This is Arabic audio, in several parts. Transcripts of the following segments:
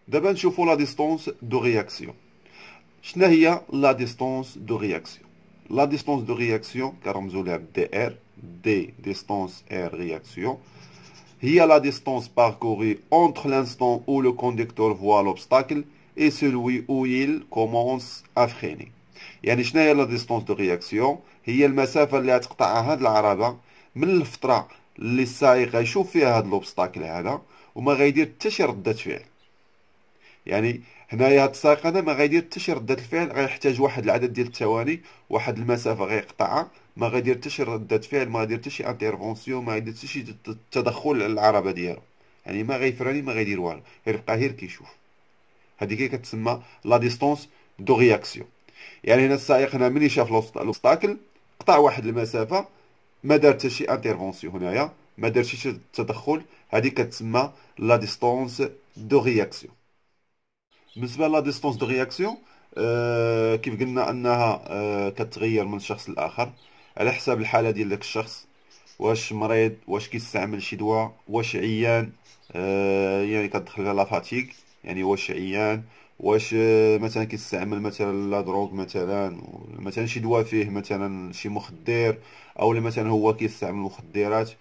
دابا نشوفوا لا ديستونس دو رياكسيون. شنو هي لا ديستونس دو رياكسيون؟ لا ديستونس دو رياكسيون كنرمزوا لها دي ار، دي ديستونس ار رياكسيون، هي la distance parcourue entre l'instant où le conducteur voit l'obstacle et celui où il commence à freiner. يعني شنو هي la distance de réaction؟ هي المسافة اللي غتقطعها هاد العربة من الفترة اللي السائق غيشوف فيها هاد لوبستاكل هذا وما غيدير حتى شي ردة فعل. يعني هنايا هاد السائق هذا ما غيدير حتى شي ردة الفعل، غيحتاج واحد العدد ديال الثواني، واحد المسافة غيقطعها، ما غيدير حتى شي ردة فعل، ما غيدير حتى شي انترفونسيون، ما غيدير حتى شي تدخل للعربة ديالو. يعني ما غيفراني، ما غيدير والو، غيبقى غير كيشوف. هذيك هي كتسمى لا ديستونس دو رياكسيون. يعني هنا السائق هنا ملي شاف لوبستاكل قطع واحد المسافة، ما دار حتى شي انترفونسيون هنايا، ما دار شي تدخل، هذه كتسمى لا ديستونس دو رياكسيون. بالنسبه لا ديستونس دو رياكسيون، كيف قلنا انها كتغير من شخص لاخر على حساب الحاله ديال داك الشخص، واش مريض، واش كيستعمل شي دواء، واش عيان، يعني كتدخل فيها لا فاتيك، يعني واش عيان، واش مثلا كيستعمل مثلا لا دروغ، مثلا شي دواء فيه مثلا شي مخدر، او مثلا هو كيستعمل مخدرات.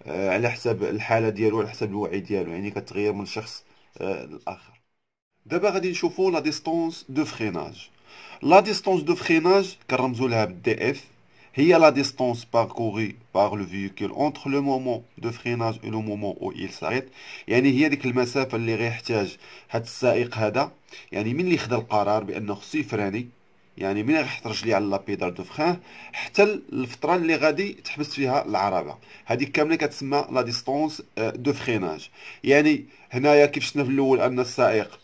على حساب الحاله ديالو، على حساب الوعي ديالو، يعني كتغير من شخص للاخر. دابا غادي نشوفوا لا ديستونس دو فريناج. لا ديستونس دو فريناج كنرمزوا لها بالدي اف، هي لا ديستونس باركوري بار لو فيكول اونتر لو مومون دو فريناج و لو مومون او il s'arrête. يعني هي ديك المسافه اللي غيحتاج هاد السائق هذا، يعني من اللي خدا القرار بانه خصو يفراني، يعني من غيحط رجليه على لابيدال دو فران حتى الفتره اللي غادي تحبس فيها العربه، هذيك كامله كتسمى لا ديستونس دو فريناج. يعني هنايا كيف شفنا في الاول ان السائق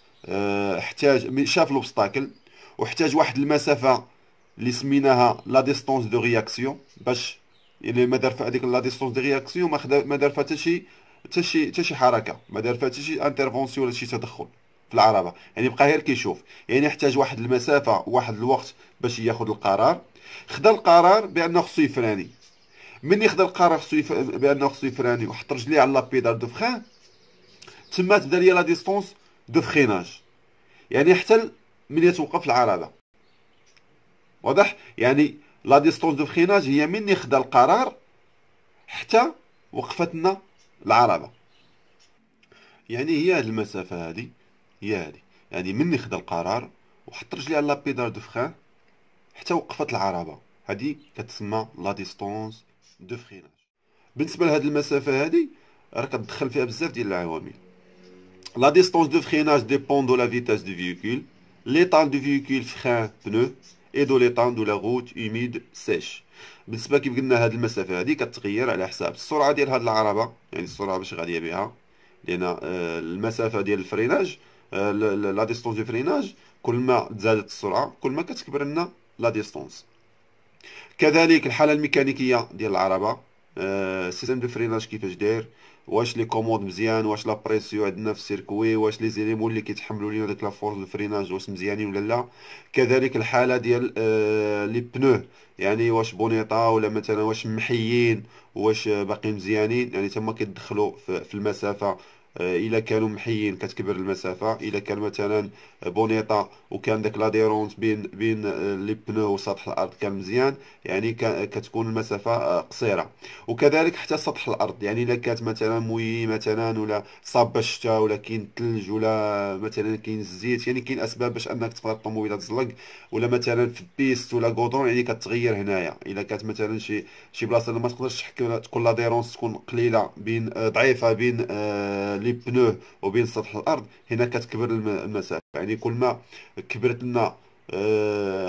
احتاج، شاف لوبستاكل واحتاج واحد المسافه اللي سميناها لا ديستونس دو رياكسيون، باش يعني ما دار في هذيك لا ديستونس دو رياكسيون ما دار فيها حتى شي حركه، ما دار فيها حتى شي انترفونسيون ولا شي تدخل في العربه، يعني بقى غير كيشوف. يعني احتاج واحد المسافه، واحد الوقت باش ياخذ القرار. خدا القرار بانه خصو يفراني، من يخدا القرار بانه خصو يفراني وحط رجليه على لابيدال دو فران، تما تبدا ليا لا ديستونس دو فريناج، يعني حتى من يتوقف العربه. واضح؟ يعني لا ديستونس دو فريناج هي من يخدا القرار حتى وقفت لنا العربه. يعني هي هاد المسافه هادي، هي هادي، يعني من يخدا القرار وحط رجلي على لابيدال دو فران حتى وقفت العربه، هادي كتسمى لا ديستونس دو فريناج. بالنسبه لهاد المسافه هادي راه كتدخل فيها بزاف ديال العوامل. La distance de freinage dépend de la vitesse du véhicule, l'état du véhicule frein pneu et de l'état de la route humide sèche. بالنسبه كيف قلنا هاد المسافه هادي كتغير على حساب السرعه ديال هاد العربه، يعني السرعه باش غاديه بها، لان المسافه ديال الفريناج، لا ديستونس دو فريناج، كل ما تزادت السرعه كل ما كتكبر لنا لا ديستونس. كذلك الحاله الميكانيكيه ديال العربه، السيستم دو فريناج كيفاش داير، واش لي كوموند مزيان، واش لا بريسيو عندنا في السيركوي، واش لي زيليمون اللي كيتحملوا لينا ديك لا فورس دو فريناج واش مزيانين ولا لا. كذلك الحاله ديال لي بنو، يعني واش بونيطا ولا مثلا واش محيين، واش باقي مزيانين، يعني تما كيدخلوا في المسافه. الا كانوا محيين كتكبر المسافه، الا كان مثلا بونيطا وكان داك لاديرونس بين لي بنو وسطح الارض كان مزيان، يعني كتكون المسافه قصيره. وكذلك حتى سطح الارض، يعني الا كانت مثلا موي مثلا، ولا صاب الشتاء، ولا كاين الثلج، ولا مثلا كاين الزيت، يعني كاين اسباب باش انك تقدر الطوموبيله تزلق، ولا مثلا في البيست ولا غودرون، يعني كتغير هنايا. الا كانت مثلا شي بلاصه اللي ما تقدرش تحكم، تكون لاديرونس تكون قليله بين ضعيفه بين لي بنو وبين سطح الارض، هنا كتكبر المسافه. يعني كل ما كبرت لنا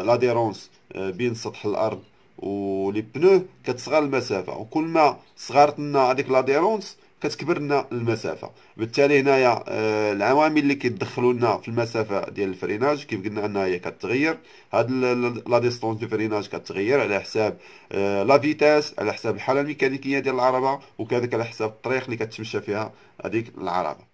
لاديرونس بين سطح الارض ولي بنو كتصغر المسافه، وكل ما صغرت لنا هذيك لاديرونس كتكبر لنا المسافه. بالتالي هنايا العوامل اللي كيدخلوا لنا في المسافه ديال الفريناج كيف قلنا انها هي كتغير. هاد لا ديستونس دو فريناج كتغير على حساب لا فيتاس، على حساب الحاله الميكانيكيه ديال العربه، وكذلك على حساب الطريق اللي كتمشى فيها هذيك العربه.